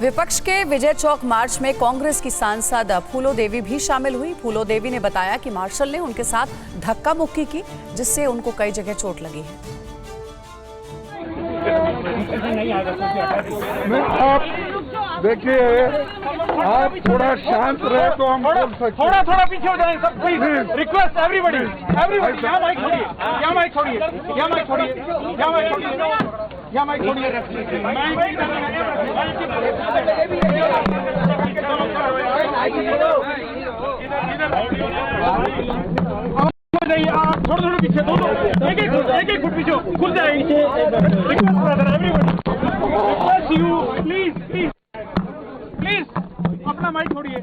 विपक्ष के विजय चौक मार्च में कांग्रेस की सांसद फूलो देवी भी शामिल हुई। फूलो देवी ने बताया कि मार्शल ने उनके साथ धक्का मुक्की की, जिससे उनको कई जगह चोट लगी है। आप देखिए, आप थोड़ा शांत रहे तो हम बोल सकते। थोड़ा पीछे हो जाएं सब, प्लीज। रिक्वेस्ट एवरीबडी, यहाँ माइक छोड़िए, यहाँ माइक छोड़िए, यहाँ माइक छोड़िए, यहाँ माइक छोड़िए, यहाँ माइक छोड़िए। आप थोड़ा पीछे, दोनों एक फुट पीछे खुल जाए। Request brother, everybody, request you, please अपना माइक छोड़िए,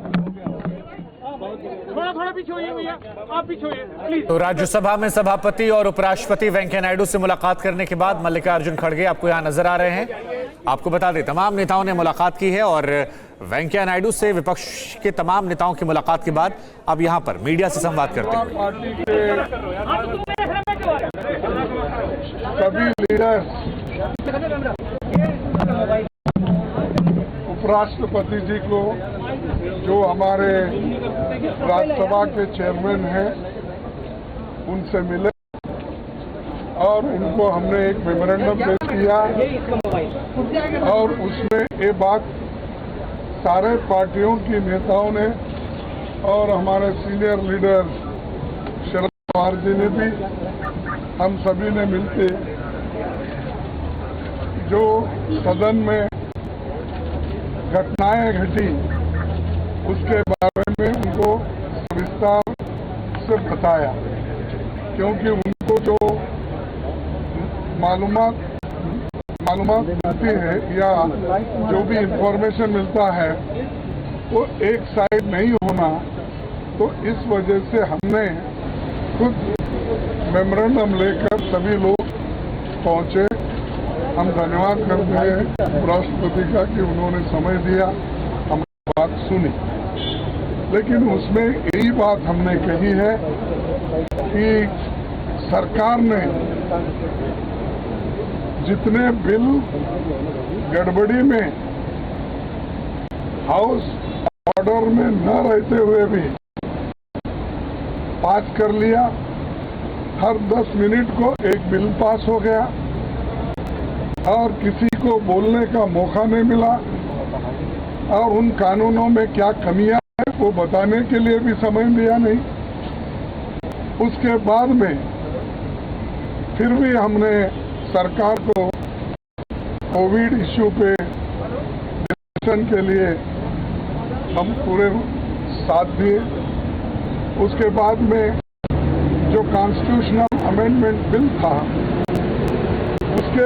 थोड़ा पीछे होइए भैया, आप पीछे होइए प्लीज। तो राज्यसभा में सभापति और उपराष्ट्रपति वेंकैया नायडू से मुलाकात करने के बाद मल्लिकार्जुन खड़गे आपको यहां नजर आ रहे हैं। आपको बता दें, तमाम नेताओं ने मुलाकात की है और वेंकैया नायडू से विपक्ष के तमाम नेताओं की मुलाकात के बाद अब यहां पर मीडिया से संवाद करते हैं। पार्टी के सभी लीडर्स, उपराष्ट्रपति जी को, जो हमारे राज्यसभा के चेयरमैन हैं, उनसे मिले और उनको हमने एक मेमोरेंडम पेश किया और उसमें ये बात सारे पार्टियों की नेताओं ने और हमारे सीनियर लीडर शरद पवार जी ने भी, हम सभी ने मिलके जो सदन में घटनाएं घटी उसके बारे में उनको विस्तार से बताया, क्योंकि उनको जो मालूमात मिलती है या जो भी इंफॉर्मेशन मिलता है वो एक साइड नहीं होना, तो इस वजह से हमने खुद मेमोरेंडम लेकर सभी लोग पहुंचे। हम धन्यवाद करते हैं उपराष्ट्रपति का कि उन्होंने समय दिया, हमारी बात सुनी। लेकिन उसमें यही बात हमने कही है कि सरकार ने जितने बिल गड़बड़ी में हाउस ऑर्डर में न रहते हुए भी पास कर लिया, हर 10 मिनट को एक बिल पास हो गया और किसी को बोलने का मौका नहीं मिला और उन कानूनों में क्या कमियां हैं वो बताने के लिए भी समय दिया नहीं। उसके बाद में फिर भी हमने सरकार को कोविड इश्यू पे डिस्कशन के लिए हम पूरे साथ दिए। उसके बाद में जो कॉन्स्टिट्यूशनल अमेंडमेंट बिल था उसके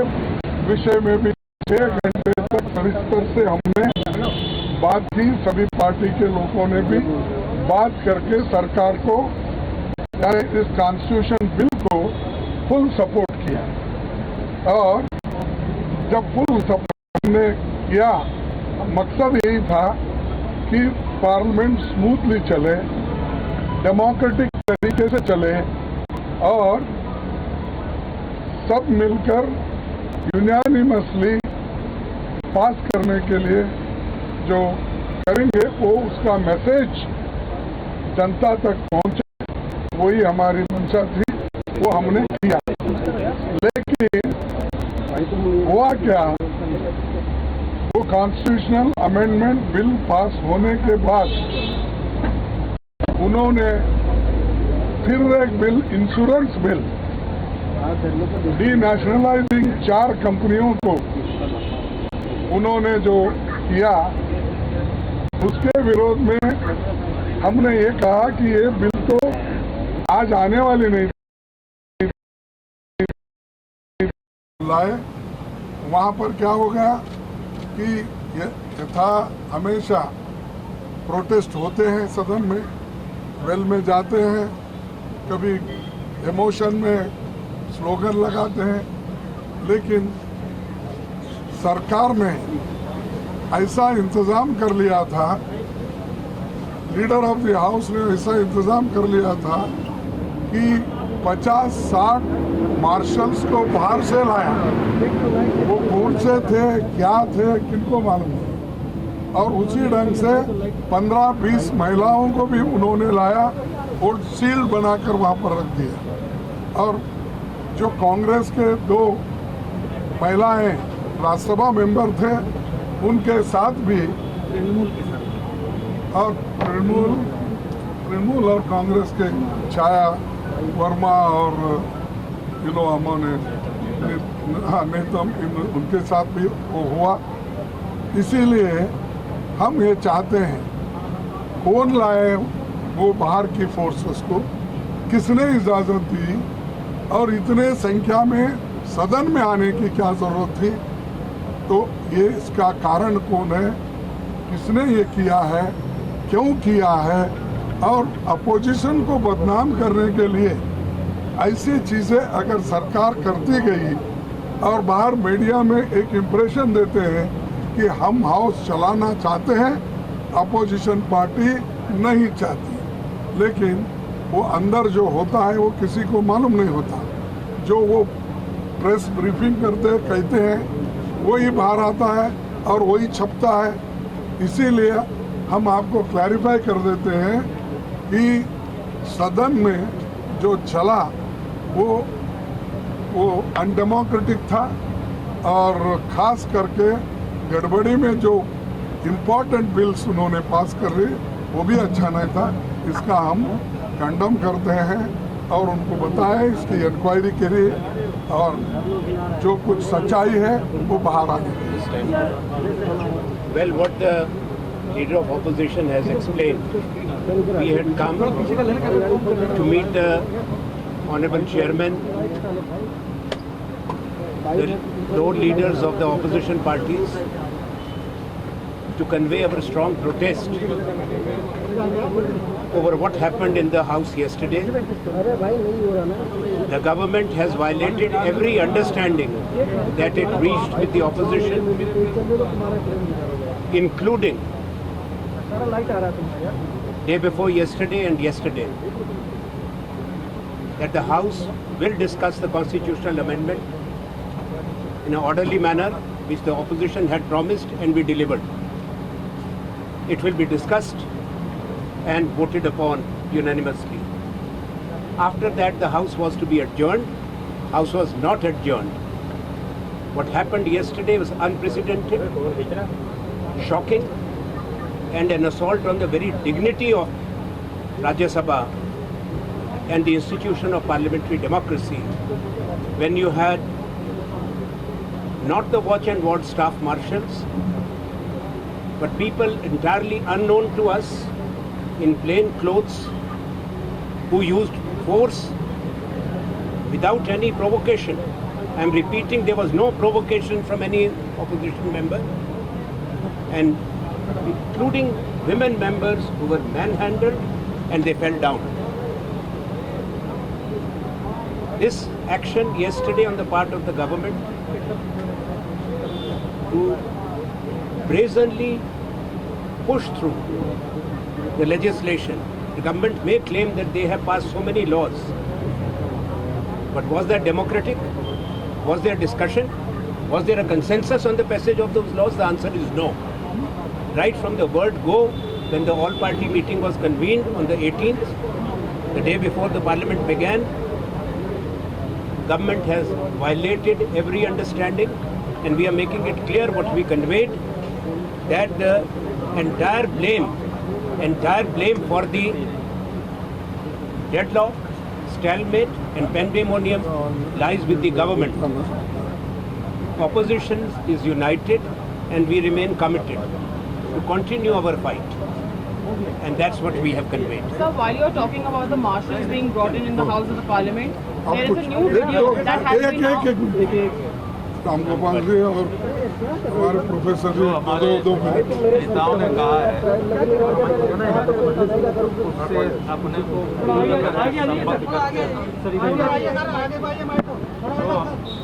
विषय में भी 6 घंटे तक सविस्तर से हमने बात की। सभी पार्टी के लोगों ने भी बात करके सरकार को इस कॉन्स्टिट्यूशन बिल को फुल सपोर्ट किया और जब फुल सपोर्ट हमने किया, मकसद यही था कि पार्लियामेंट स्मूथली चले, डेमोक्रेटिक तरीके से चले और सब मिलकर यूनानिमसली पास करने के लिए जो करेंगे वो उसका मैसेज जनता तक पहुंचे, वही हमारी मंशा थी, वो हमने किया। लेकिन हुआ क्या, वो कॉन्स्टिट्यूशनल अमेंडमेंट बिल पास होने के बाद उन्होंने फिर एक बिल, इंश्योरेंस बिल, डीनेशनलाइजिंग 4 कंपनियों को उन्होंने जो किया, उसके विरोध में हमने ये कहा कि ये बिल तो आज आने वाली नहीं लाए। वहाँ पर क्या हो गया कि यथा हमेशा प्रोटेस्ट होते हैं सदन में, वेल में जाते हैं, कभी इमोशन में स्लोगन लगाते हैं, लेकिन सरकार ने ऐसा इंतजाम कर लिया था, लीडर ऑफ द हाउस ने ऐसा इंतजाम कर लिया था कि 50-60 मार्शल्स को बाहर से लाया। वो कौन से थे, क्या थे, किनको मालूम है, और उसी ढंग से 15-20 महिलाओं को भी उन्होंने लाया और शील्ड बनाकर वहाँ पर रख दिया। और जो कांग्रेस के 2 महिलाएं राज्यसभा मेंबर थे उनके साथ भी और तृणमूल और कांग्रेस के छाया वर्मा और हमने नेतम उनके साथ भी वो हुआ। इसीलिए हम ये चाहते हैं कौन लाए वो बाहर की फोर्सेस को, किसने इजाज़त दी और इतने संख्या में सदन में आने की क्या ज़रूरत थी। तो ये इसका कारण कौन है, किसने ये किया है, क्यों किया है, और अपोजिशन को बदनाम करने के लिए ऐसी चीज़ें अगर सरकार करती गई और बाहर मीडिया में एक इम्प्रेशन देते हैं कि हम हाउस चलाना चाहते हैं, अपोजिशन पार्टी नहीं चाहती, लेकिन वो अंदर जो होता है वो किसी को मालूम नहीं होता। जो वो प्रेस ब्रीफिंग करते कहते हैं वही बाहर आता है और वही छपता है। इसीलिए हम आपको क्लैरिफाई कर देते हैं कि सदन में जो चला वो अनडेमोक्रेटिक था और ख़ास करके गड़बड़ी में जो इम्पोर्टेंट बिल्स उन्होंने पास कर ली वो भी अच्छा नहीं था। इसका हम कंडम करते हैं और उनको बताएं इसकी इंक्वायरी करिए और जो कुछ सच्चाई है वो बाहर आने चाहिए। Well, what the leader of opposition has explained, we had come to meet the honorable chairman, the road leaders of the opposition parties, to convey our strong protest over what happened in the house yesterday. The government has violated every understanding that it reached with the opposition, including day before yesterday and yesterday, that the House will discuss the constitutional amendment in an orderly manner, which the opposition had promised and we delivered. It will be discussed and voted upon unanimously. After that, the House was to be adjourned. House was not adjourned. What happened yesterday was unprecedented, shocking, and an assault on the very dignity of Rajya Sabha and the institution of parliamentary democracy, when you had not the watch and ward staff marshals, but people entirely unknown to us in plain clothes who used force without any provocation. I am repeating, there was no provocation from any opposition member, and including women members who were manhandled and they fell down. This action yesterday on the part of the government to brazenly push through the legislation. The government may claim that they have passed so many laws, but was that democratic? Was there discussion? Was there a consensus on the passage of those laws? The answer is no. Right from the word go, when the all-party meeting was convened on the 18th, the day before the parliament began, government has violated every understanding, and we are making it clear what we conveyed, that the entire blame for the deadlock, stalemate and pandemonium lies with the government. Opposition is united and we remain committed to continue our fight, and that's what we have conveyed. Sir, while you are talking about the marshals being brought in the House of the Parliament, there is a new video that has been now... Ram Gopal ji और हमारे professor जी दो minute. नेताओं ने कहा है उससे अपने को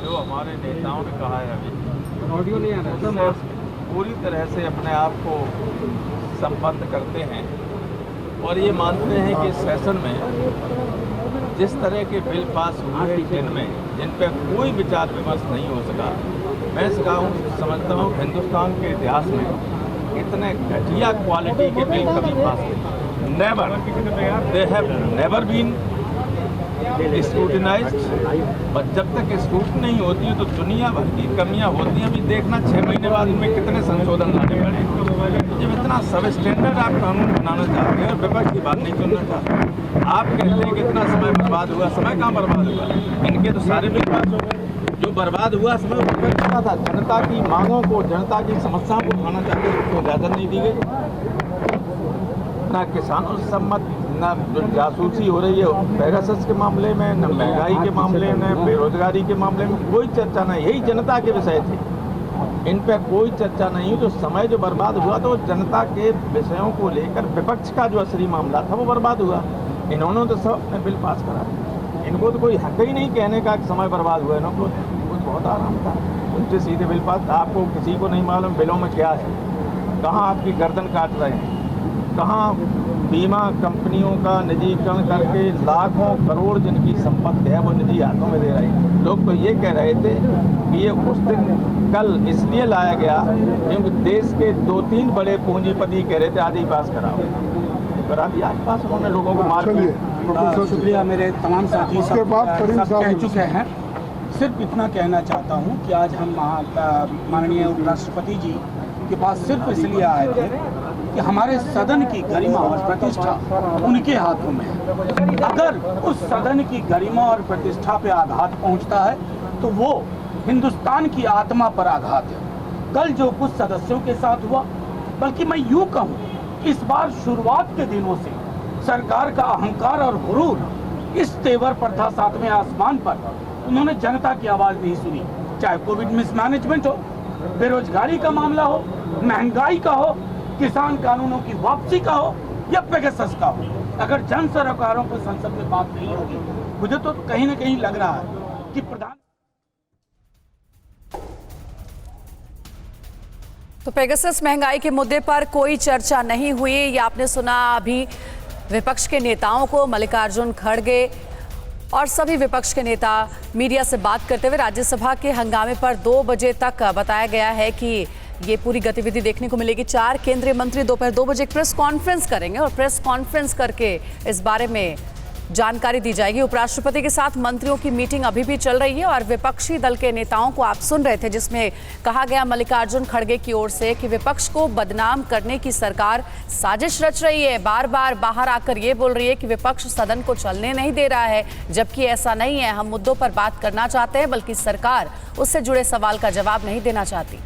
जो हमारे नेताओं ने कहा है अभी पूरी तरह से अपने आप को संबद्ध करते हैं और ये मानते हैं कि सेशन में जिस तरह के बिल पास हुए जिन पर कोई विचार विमर्श नहीं हो सका, मैं समझता हूँ हिंदुस्तान के इतिहास में इतने घटिया क्वालिटी के बिल कभी पास नहीं, never, they have never been scrutinised. और जब तक स्क्रूटनी नहीं होती है तो दुनिया भर की कमियां होती हैं। अभी देखना 6 महीने बाद इनमें कितने संशोधन लाने पड़े। जब इतना सब स्टैंडर्ड आप कानून बनाना चाहते हैं और विपक्ष की बात नहीं सुनना चाहते, आप कहते हैं कि इतना समय बर्बाद हुआ। समय कहाँ बर्बाद हुआ? इनके तो सारे बिल पास हो गए। जो बर्बाद हुआ समय विपक्ष का था। जनता की मांगों को, जनता की समस्याओं को उठाना चाहते हैं, उसको इजाजत नहीं दी गई। ना किसानों से सम्मत, ना जो जासूसी हो रही है पेगासस के मामले में, न महंगाई के मामले में, बेरोजगारी के मामले में कोई चर्चा नहीं। यही जनता के विषय थे, इन पर कोई चर्चा नहीं। जो समय जो बर्बाद हुआ तो जनता के विषयों को लेकर विपक्ष का जो असली मामला था वो बर्बाद हुआ। इन्होंने तो सब अपने बिल पास करा, इनको तो कोई हक ही नहीं कहने का कि समय बर्बाद हुआ। इनको कुछ बहुत आराम था, उनसे सीधे बिल पास। आपको किसी को नहीं मालूम बिलों में क्या है, कहाँ आपकी गर्दन काट रहे हैं, कहाँ बीमा कंपनियों का निजीकरण करके लाखों करोड़ जिनकी संपत्ति है वो निजी हाथों में दे रहे हैं। लोग तो ये कह रहे थे कि ये उस दिन कल इसलिए लाया गया क्योंकि देश के 2-3 बड़े पूंजीपति कह रहे थे आज ही पास कराओ, पर अभी आज पास उन्होंने लोगों को मार दिया। शुक्रिया। मेरे तमाम साथी सब कह चुके हैं। सिर्फ इतना कहना चाहता हूँ कि आज हम माननीय उपराष्ट्रपति जी के पास सिर्फ इसलिए आए थे कि हमारे सदन की गरिमा और प्रतिष्ठा उनके हाथों में है। अगर उस सदन की गरिमा और प्रतिष्ठा पे आघात पहुंचता है तो वो हिंदुस्तान की आत्मा पर आघात है। कल जो कुछ सदस्यों के साथ हुआ, बल्कि मैं यूं कहूं, इस बार शुरुआत के दिनों से सरकार का अहंकार और गुरूर इस तेवर पर था। 7वें आसमान पर उन्होंने जनता की आवाज नहीं सुनी, चाहे कोविड मिसमैनेजमेंट हो, बेरोजगारी का मामला हो, महंगाई का हो, किसान कानूनों की वापसी का हो या पेगासस का हो। अगर जन सरोकारों पर संसद में बात नहीं होगी, मुझे तो कहीं ना कहीं लग रहा है कि प्रधान। तो पेगासस महंगाई के मुद्दे पर कोई चर्चा नहीं हुई, ये आपने सुना अभी विपक्ष के नेताओं को। मल्लिकार्जुन खड़गे और सभी विपक्ष के नेता मीडिया से बात करते हुए राज्यसभा के हंगामे पर 2 बजे तक बताया गया है कि ये पूरी गतिविधि देखने को मिलेगी। 4 केंद्रीय मंत्री दोपहर 2 बजे प्रेस कॉन्फ्रेंस करेंगे और प्रेस कॉन्फ्रेंस करके इस बारे में जानकारी दी जाएगी। उपराष्ट्रपति के साथ मंत्रियों की मीटिंग अभी भी चल रही है और विपक्षी दल के नेताओं को आप सुन रहे थे, जिसमें कहा गया मल्लिकार्जुन खड़गे की ओर से कि विपक्ष को बदनाम करने की सरकार साजिश रच रही है। बार बार बाहर आकर ये बोल रही है कि विपक्ष सदन को चलने नहीं दे रहा है, जबकि ऐसा नहीं है। हम मुद्दों पर बात करना चाहते हैं, बल्कि सरकार उससे जुड़े सवाल का जवाब नहीं देना चाहती।